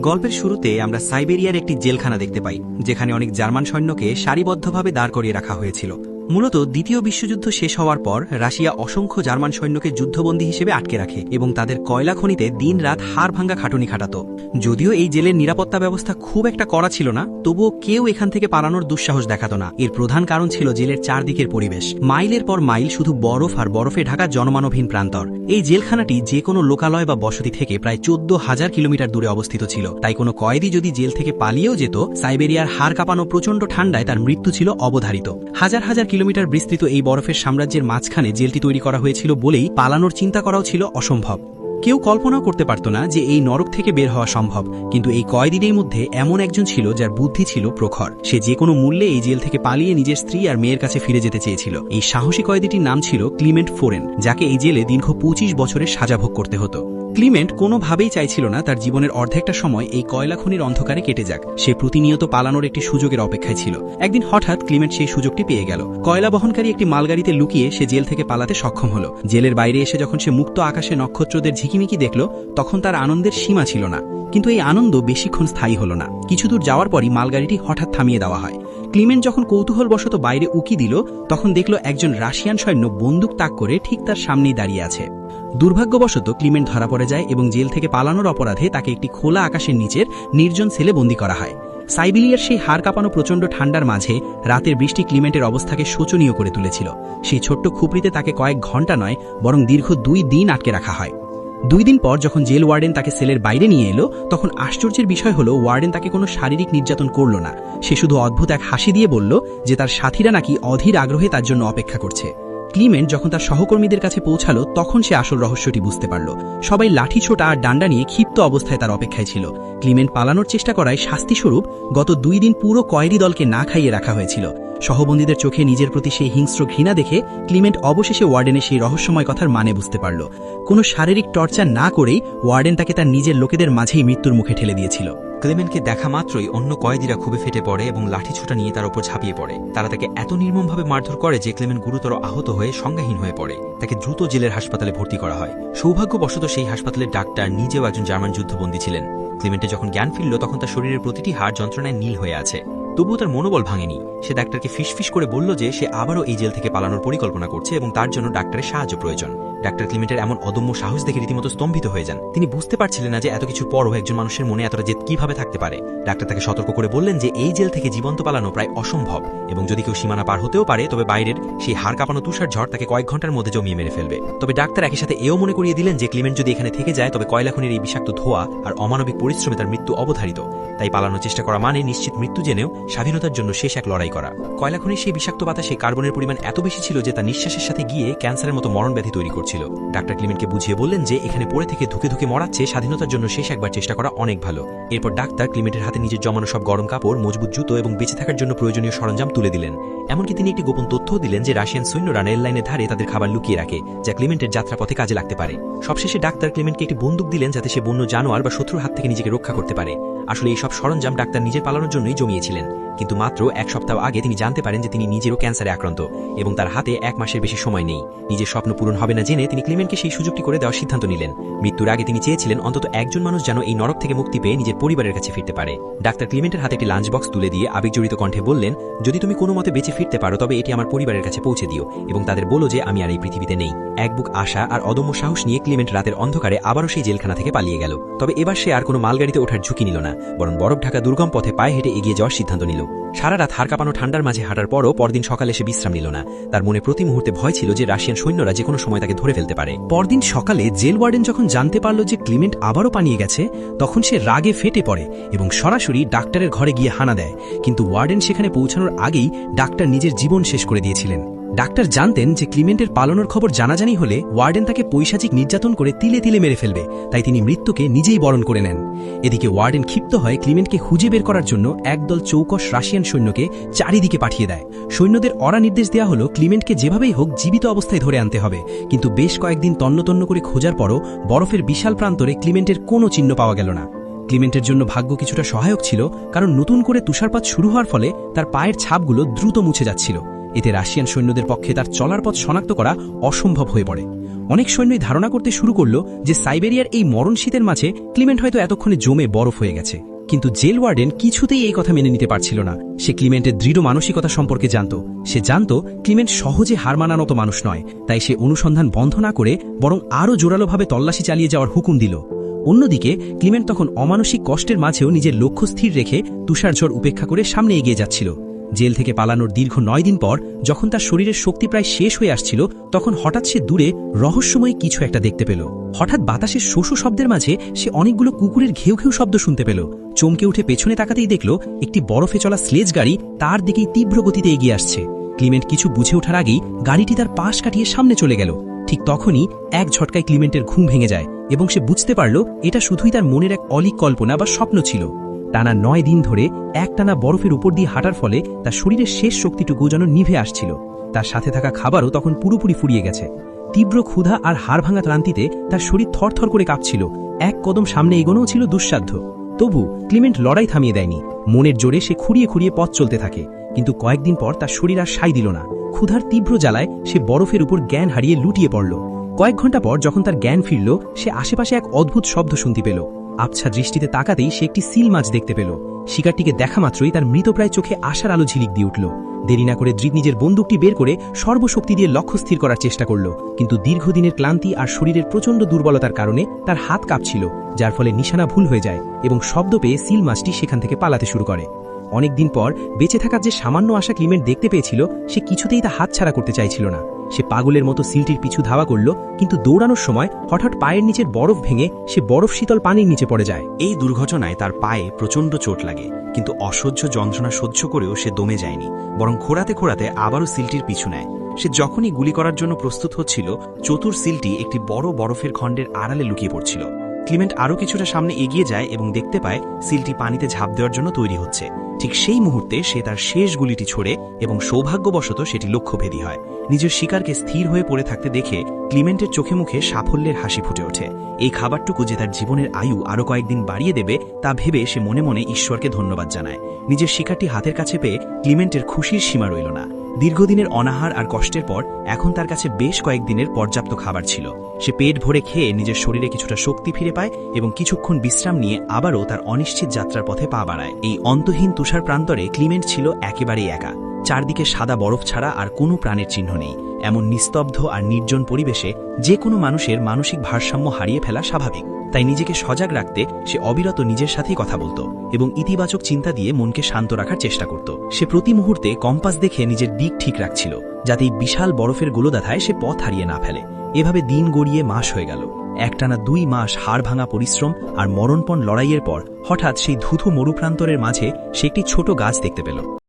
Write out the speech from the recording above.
গল্পের শুরুতে আমরা সাইবেরিয়ার একটি জেলখানা দেখতে পাই, যেখানে অনেক জার্মান সৈন্যকে সারিবদ্ধভাবে দাঁড় করিয়ে রাখা হয়েছিল। মূলত দ্বিতীয় বিশ্বযুদ্ধ শেষ হওয়ার পর রাশিয়া অসংখ্য জার্মান সৈন্যকে যুদ্ধবন্দী হিসেবে আটকে রাখে এবং তাদের কয়লা খনিতে দিন-রাত হাড় ভাঙ্গা খাটুনি খাটাত। যদিও এই জেলের নিরাপত্তা ব্যবস্থা খুব একটা কড়া ছিল না, তবুও কেউ এখান থেকে পালানোর দুঃসাহস দেখাত না। এর প্রধান কারণ ছিল জেলের চারদিকের পরিবেশ। মাইলের পর মাইল শুধু বরফ আর বরফে ঢাকা জনমানবহীন প্রান্তর। এই জেলখানাটি যে কোনো লোকালয় বা বসতি থেকে প্রায় 14,000 কিলোমিটার দূরে অবস্থিত ছিল। তাই কোনো কয়েদি যদি জেল থেকে পালিয়েও যেত, সাইবেরিয়ার হাড় কাঁপানো প্রচণ্ড ঠান্ডায় তার মৃত্যু ছিল অবধারিত। হাজার হাজার কিলোমিটার বিস্তৃত এই বরফের সাম্রাজ্যের মাঝখানে জেলটি তৈরি করা হয়েছিল বলেই পালানোর চিন্তা করাও ছিল অসম্ভব। কেউ কল্পনাও করতে পারত না যে এই নরক থেকে বের হওয়া সম্ভব, কিন্তু এই কয়েদিদের মধ্যে এমন একজন ছিল যার বুদ্ধি ছিল প্রখর। সে যে কোনো মূল্যে এই জেল থেকে পালিয়ে নিজের স্ত্রী আর মেয়ের কাছে ফিরে যেতে চেয়েছিল। এই সাহসী কয়েদিটির নাম ছিল ক্লিমেন্ট ফোরেন, যাকে এই জেলে দীর্ঘ 25 বছরের সাজা ভোগ করতে হতো। ক্লিমেন্ট কোনোভাবেই চাইছিল না তার জীবনের অর্ধেকটা সময় এই কয়লা খনির অন্ধকারে কেটে যাক। সে প্রতিনিয়ত পালানোর একটি সুযোগের অপেক্ষায় ছিল। একদিন হঠাৎ ক্লিমেন্ট সেই সুযোগটি পেয়ে গেল। কয়লা বহনকারী একটি মালগাড়িতে লুকিয়ে সে জেল থেকে পালাতে সক্ষম হল। জেলের বাইরে এসে যখন সে মুক্ত আকাশে নক্ষত্রদের ঝিকিমিকি দেখল, তখন তার আনন্দের সীমা ছিল না। কিন্তু এই আনন্দ বেশিক্ষণ স্থায়ী হল না। কিছু দূর যাওয়ার পরই মালগাড়িটি হঠাৎ থামিয়ে দেওয়া হয়। ক্লিমেন্ট যখন কৌতূহলবশত বাইরে উকি দিল, তখন দেখল একজন রাশিয়ান সৈন্য বন্দুক তাক করে ঠিক তার সামনেই দাঁড়িয়ে আছে। দুর্ভাগ্যবশত ক্লিমেন্ট ধরা পড়ে যায় এবং জেল থেকে পালানোর অপরাধে তাকে একটি খোলা আকাশের নিচের নির্জন সেলে বন্দী করা হয়। সাইবেরিয়ার সেই হাড় কাঁপানো প্রচণ্ড ঠান্ডার মাঝে রাতের বৃষ্টি ক্লিমেন্টের অবস্থাকে শোচনীয় করে তুলেছিল। সেই ছোট্ট খুপড়িতে তাকে কয়েক ঘন্টা নয়, বরং দীর্ঘ 2 দিন আটকে রাখা হয়। 2 দিন পর যখন জেল ওয়ার্ডেন তাকে সেলের বাইরে নিয়ে এলো, তখন আশ্চর্যের বিষয় হলো ওয়ার্ডেন তাকে কোনো শারীরিক নির্যাতন করল না। সে শুধু অদ্ভুত এক হাসি দিয়ে বলল যে তার সাথীরা নাকি অধীর আগ্রহে তার জন্য অপেক্ষা করছে। ক্লিমেন্ট যখন তার সহকর্মীদের কাছে পৌঁছালো, তখন সে আসল রহস্যটি বুঝতে পারল। সবাই লাঠি ছোটা আর ডান্ডা নিয়ে ক্ষিপ্ত অবস্থায় তার অপেক্ষায় ছিল। ক্লিমেন্ট পালানোর চেষ্টা করায় শাস্তিস্বরূপ গত 2 দিন পুরো কয়েদি দলকে না খাইয়ে রাখা হয়েছিল। সহবন্দীদের চোখে নিজের প্রতি সেই হিংস্র ঘৃণা দেখে ক্লিমেন্ট অবশেষে ওয়ার্ডেনের সেই রহস্যময় কথার মানে বুঝতে পারল। কোনো শারীরিক টর্চার না করেই ওয়ার্ডেন তাকে তার নিজের লোকেদের মাঝেই মৃত্যুর মুখে ঠেলে দিয়েছিল। ক্লেমেন্টকে দেখা মাত্রই অন্য কয়েদিরা খুবই ফেটে পড়ে এবং লাঠিছোটা নিয়ে তার উপর ঝাঁপিয়ে পড়ে। তারা তাকে এত নির্মমভাবে মারধর করে যে ক্লেমেন্ট গুরুতর আহত হয়ে সংজ্ঞাহীন হয়ে পড়ে। তাকে দ্রুত জেলের হাসপাতালে ভর্তি করা হয়। সৌভাগ্যবশত সেই হাসপাতালের ডাক্তার নিজেও একজন জার্মান যুদ্ধবন্দী ছিলেন। ক্লেমেন্টে যখন জ্ঞান ফিরল, তখন তার শরীরের প্রতিটি হাড় যন্ত্রণায় নীল হয়ে আছে। তবুও তার মনোবল ভাঙেনি। সে ডাক্তারকে ফিসফিস করে বলল যে সে আবারও এই জেল থেকে পালানোর পরিকল্পনা করছে এবং তার জন্য ডাক্তারের সাহায্য প্রয়োজন। ডাক্তার ক্লিমেন্টের এমন অদম্য সাহস দেখে রীতিমতো স্তম্ভিত হয়ে যান। তিনি বুঝতে পারছিলেন না যে এত কিছুর পরও একজন মানুষের মনে এতটা জেদ কিভাবে থাকতে পারে। ডাক্তার তাকে সতর্ক করে বললেন যে এই জেল থেকে জীবন্ত পালানো প্রায় অসম্ভব এবং যদি কেউ সীমানা পার হতেও পারে, তবে বাইরের সেই হাড় কাঁপানো তুষার ঝড় তাকে কয়েক ঘন্টার মধ্যে জমিয়ে মেরে ফেলবে। তবে ডাক্তার একই সাথে এও মনে করিয়ে দিলেন যে ক্লিমেন্ট যদি এখানে থেকে যায়, তবে কয়লা খনির এই বিষাক্ত ধোঁয়া আর অমানবিক পরিশ্রমে তার মৃত্যু অবধারিত। তাই পালানোর চেষ্টা করা মানে নিশ্চিত মৃত্যু জেনেও স্বাধীনতার জন্য শেষ এক লড়াই করা। কয়লা খনির সেই বিষাক্ত বাতাসে কার্বনের পরিমাণ এত বেশি ছিল যে তা নিঃশ্বাসের সাথে গিয়ে ক্যান্সারের মতো মরণ ব্যাধি তৈরি করছিল। ডাক্তার ক্লিমেন্টকে বুঝিয়ে বললেন যে এখানে পড়ে থেকে ধুকে ধুকে মরাচ্ছে স্বাধীনতার জন্য শেষ একবার চেষ্টা করা অনেক ভালো। এরপর ডাক্তার ক্লিমেন্টের হাতে নিজের জমানো সব গরম কাপড়, মজবুত জুতো এবং বেঁচে থাকার জন্য প্রয়োজনীয় সরঞ্জাম তুলে দিলেন। এমনকি তিনি একটি গোপন তথ্যও দিলেন যে রাশিয়ান সৈন্যরা রেল লাইনের ধারে তাদের খাবার লুকিয়ে রাখে, যা ক্লিমেন্টের যাত্রাপথে কাজে লাগতে পারে। সবশেষে ডাক্তার ক্লিমেন্টকে একটি বন্দুক দিলেন যাতে সে বন্য জানোয়ার বা শত্রুর হাত থেকে নিজেকে রক্ষা করতে পারে। আসলে এই সব সরঞ্জাম ডাক্তার নিজের পালানোর জন্যই জমিয়েছিলেন, কিন্তু মাত্র 1 সপ্তাহ আগে তিনি জানতে পারেন যে তিনি নিজেরও ক্যান্সারে আক্রান্ত এবং তার হাতে 1 মাসের বেশি সময় নেই। নিজের স্বপ্ন পূরণ হবে না জেনে তিনি ক্লিমেন্টকে সেই সুযোগটি করে দেওয়ার সিদ্ধান্ত নিলেন। মৃত্যুর আগে তিনি চেয়েছিলেন অন্তত একজন মানুষ যেন এই নরক থেকে মুক্তি পেয়ে নিজের পরিবারের কাছে ফিরতে পারে। ডাক্তার ক্লিমেন্টের হাতে একটি লাঞ্চ বক্স তুলে দিয়ে আবেগজড়িত কণ্ঠে বললেন, যদি তুমি কোনো মতে বেঁচে ফিরতে পারো, তবে এটি আমার পরিবারের কাছে পৌঁছে দিও এবং তাদের বলো যে আমি আর এই পৃথিবীতে নেই। এক বুক আশা আর অদম্য সাহস নিয়ে ক্লিমেন্ট রাতের অন্ধকারে আবারও সেই জেলখানা থেকে পালিয়ে গেল। তবে এবার সে আর কোনো মালগাড়িতে ওঠার ঝুঁকি নিল না, বরং বরফ ঢাকা দুর্গম পথে পায়ে হেঁটে এগিয়ে যাওয়ার সিদ্ধান্ত নিল। সারা রাত হাড় কাঁপানো ঠান্ডার মাঝে হাঁটার পরও পরদিন সকালে সে বিশ্রাম নিল না। তার মনে প্রতি মুহূর্তে ভয় ছিল যে রাশিয়ান সৈন্যরা যে কোনো সময় তাকে ধরে ফেলতে পারে। পরদিন সকালে জেল ওয়ার্ডেন যখন জানতে পারল যে ক্লিমেন্ট আবারও পালিয়ে গেছে, তখন সে রাগে ফেটে পড়ে এবং সরাসরি ডাক্তারের ঘরে গিয়ে হানা দেয়। কিন্তু ওয়ার্ডেন সেখানে পৌঁছানোর আগেই ডাক্তার নিজের জীবন শেষ করে দিয়েছিলেন। ডাক্তার জানতেন যে ক্লিমেন্টের পালানোর খবর জানাজানি হলে ওয়ার্ডেন তাকে পৈশাচিক নির্যাতন করে তিলে তিলে মেরে ফেলবে, তাই তিনি মৃত্যুকে নিজেই বরণ করে নেন। এদিকে ওয়ার্ডেন ক্ষিপ্ত হয়ে ক্লিমেন্টকে খুঁজে বের করার জন্য একদল চৌকস রাশিয়ান সৈন্যকে চারিদিকে পাঠিয়ে দেয়। সৈন্যদের অরা নির্দেশ দেওয়া হলো ক্লিমেন্টকে যেভাবেই হোক জীবিত অবস্থায় ধরে আনতে হবে। কিন্তু বেশ কয়েকদিন তন্ন করে খোঁজার পরও বরফের বিশাল প্রান্তরে ক্লিমেন্টের কোনো চিহ্ন পাওয়া গেল না। ক্লিমেন্টের জন্য ভাগ্য কিছুটা সহায়ক ছিল, কারণ নতুন করে তুষারপাত শুরু হওয়ার ফলে তার পায়ের ছাপগুলো দ্রুত মুছে যাচ্ছিল। এতে রাশিয়ান সৈন্যদের পক্ষে তার চলার পথ শনাক্ত করা অসম্ভব হয়ে পড়ে। অনেক সৈন্যই ধারণা করতে শুরু করলো যে সাইবেরিয়ার এই মরণ শীতের মাঝে ক্লিমেন্ট হয়তো এতক্ষণে জমে বরফ হয়ে গেছে। কিন্তু জেল ওয়ার্ডেন কিছুতেই এই কথা মেনে নিতে পারছিল না। সে ক্লিমেন্টের দৃঢ় মানসিকতা সম্পর্কে জানত। সে জানত ক্লিমেন্ট সহজে হার মানার মতো মানুষ নয়। তাই সে অনুসন্ধান বন্ধ না করে বরং আরও জোরালোভাবে তল্লাশি চালিয়ে যাওয়ার হুকুম দিল। অন্যদিকে ক্লিমেন্ট তখন অমানসিক কষ্টের মাঝেও নিজের লক্ষ্য স্থির রেখে তুষারঝড় উপেক্ষা করে সামনে এগিয়ে যাচ্ছিল। জেল থেকে পালানোর দীর্ঘ 9 দিন পর যখন তার শরীরের শক্তি প্রায় শেষ হয়ে আসছিল, তখন হঠাৎ সে দূরে রহস্যময় কিছু একটা দেখতে পেল। হঠাৎ বাতাসের শোষো শব্দের মাঝে সে অনেকগুলো কুকুরের ঘেউ ঘেউ শব্দ শুনতে পেল। চমকে উঠে পেছনে তাকাতেই দেখল একটি বরফে চলা স্লেজ গাড়ি তার দিকেই তীব্র গতিতে এগিয়ে আসছে। ক্লিমেন্ট কিছু বুঝে ওঠার আগেই গাড়িটি তার পাশ কাটিয়ে সামনে চলে গেল। ঠিক তখনই এক ঝটকায় ক্লিমেন্টের ঘুম ভেঙে যায় এবং সে বুঝতে পারল এটা শুধুই তার মনের এক অলীক কল্পনা বা স্বপ্ন ছিল। টানা 9 দিন ধরে একটানা বরফের উপর দিয়ে হাঁটার ফলে তার শরীরের শেষ শক্তিটুকু যেন নিভে আসছিল। তার সাথে থাকা খাবারও তখন পুরোপুরি ফুরিয়ে গেছে। তীব্র ক্ষুধা আর হাড় ভাঙা ক্লান্তিতে তার শরীর থরথর করে কাঁপছিল। এক কদম সামনে এগোনোও ছিল দুঃসাধ্য। তবু ক্লিমেন্ট লড়াই থামিয়ে দেয়নি। মনের জোরে সে খুঁড়িয়ে খুঁড়িয়ে পথ চলতে থাকে। কিন্তু কয়েকদিন পর তার শরীর আর সায় দিল না। ক্ষুধার তীব্র জ্বালায় সে বরফের উপর জ্ঞান হারিয়ে লুটিয়ে পড়ল। কয়েক ঘন্টা পর যখন তার জ্ঞান ফিরল, সে আশেপাশে এক অদ্ভুত শব্দ শুনতে পেল। আবছা দৃষ্টিতে তাকাতেই সে একটি সিল মাছ দেখতে পেল। শিকারটিকে দেখা মাত্রই তার মৃতপ্রায় চোখে আশার আলো ঝিলিক দিয়ে উঠল। দেরি না করে দৃঢ় নিজের বন্দুকটি বের করে সর্বশক্তি দিয়ে লক্ষ্য স্থির করার চেষ্টা করল। কিন্তু দীর্ঘদিনের ক্লান্তি আর শরীরের প্রচণ্ড দুর্বলতার কারণে তার হাত কাঁপছিল, যার ফলে নিশানা ভুল হয়ে যায় এবং শব্দ পেয়ে সিল মাছটি সেখান থেকে পালাতে শুরু করে। অনেকদিন পর বেঁচে থাকার যে সামান্য আশা ক্লিমেন্ট দেখতে পেয়েছিল, সে কিছুতেই তা হাতছাড়া করতে চাইছিল না। সে পাগলের মতো সিলটির পিছু ধাওয়া করল, কিন্তু দৌড়ানোর সময় হঠাৎ পায়ের নিচের বরফ ভেঙে সে বরফ শীতল পানির নিচে পড়ে যায়। এই দুর্ঘটনায় তার পায়ে প্রচণ্ড চোট লাগে, কিন্তু অসহ্য যন্ত্রণা সহ্য করেও সে দমে যায়নি, বরং খোঁড়াতে খোঁড়াতে আবারও সিলটির পিছু নেয়। সে যখনই গুলি করার জন্য প্রস্তুত হচ্ছিল, চতুর সিলটি একটি বড় বরফের খণ্ডের আড়ালে লুকিয়ে পড়ছিল। ক্লিমেন্ট আরও কিছুটা সামনে এগিয়ে যায় এবং দেখতে পায় সিলটি পানিতে ঝাঁপ দেওয়ার জন্য তৈরি হচ্ছে। ঠিক সেই মুহূর্তে সে তার শেষ গুলিটি ছোড়ে এবং সৌভাগ্যবশত সেটি লক্ষ্যভেদী হয়। নিজের শিকারকে স্থির হয়ে পড়ে থাকতে দেখে ক্লিমেন্টের চোখে মুখে সাফল্যের হাসি ফুটে ওঠে। এই খাবারটুকু যে তার জীবনের আয়ু আরও কয়েকদিন বাড়িয়ে দেবে তা ভেবে সে মনে মনে ঈশ্বরকে ধন্যবাদ জানায়। নিজের শিকারটি হাতের কাছে পেয়ে ক্লিমেন্টের খুশির সীমা রইল না। দীর্ঘদিনের অনাহার আর কষ্টের পর এখন তার কাছে বেশ কয়েকদিনের পর্যাপ্ত খাবার ছিল। সে পেট ভরে খেয়ে নিজের শরীরে কিছুটা শক্তি ফিরে পায় এবং কিছুক্ষণ বিশ্রাম নিয়ে আবারও তার অনিশ্চিত যাত্রার পথে পা বাড়ায়। এই অন্তহীন তুষার প্রান্তরে ক্লিমেন্ট ছিল একেবারেই একা। চারদিকে সাদা বরফ ছাড়া আর কোনো প্রাণের চিহ্ন নেই। এমন নিস্তব্ধ আর নির্জন পরিবেশে যে কোনো মানুষের মানসিক ভারসাম্য হারিয়ে ফেলা স্বাভাবিক। তাই নিজেকে সজাগ রাখতে সে অবিরত নিজের সাথেই কথা বলতো এবং ইতিবাচক চিন্তা দিয়ে মনকে শান্ত রাখার চেষ্টা করত। সে প্রতি মুহূর্তে কম্পাস দেখে নিজের দিক ঠিক রাখছিল, যাতে এই বিশাল বরফের গোলদাধায় সে পথ হারিয়ে না ফেলে। এভাবে দিন গড়িয়ে মাস হয়ে গেল। একটানা 2 মাস হাড় ভাঙা পরিশ্রম আর মরণপণ লড়াইয়ের পর হঠাৎ সেই ধুধু মরুপ্রান্তরের মাঝে সে একটি ছোট গাছ দেখতে পেল।